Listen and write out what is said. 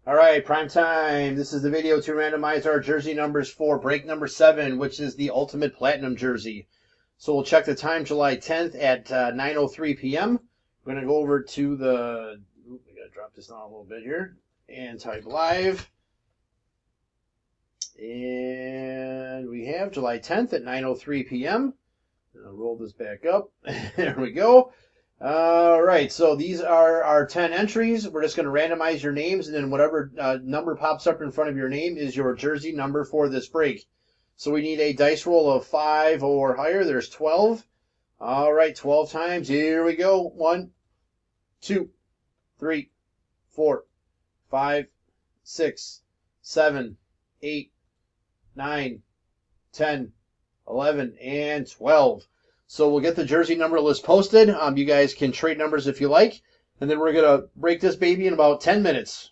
All right, prime time. This is the video to randomize our jersey numbers for break number 7, which is the Ultimate Platinum jersey. So we'll check the time July 10th at 9:03 p.m. We're going to go over to the... we got to drop this down a little bit here. And type live. And we have July 10th at 9:03 p.m. I'll roll this back up. There we go. All right, so these are our 10 entries. We're just going to randomize your names, and then whatever number pops up in front of your name is your jersey number for this break. So we need a dice roll of 5 or higher. There's 12. All right, 12 times. Here we go. 1, 2, 3, 4, 5, 6, 7, 8, 9, 10, 11, and 12. So we'll get the jersey number list posted. You guys can trade numbers if you like. And then we're going to break this baby in about 10 minutes.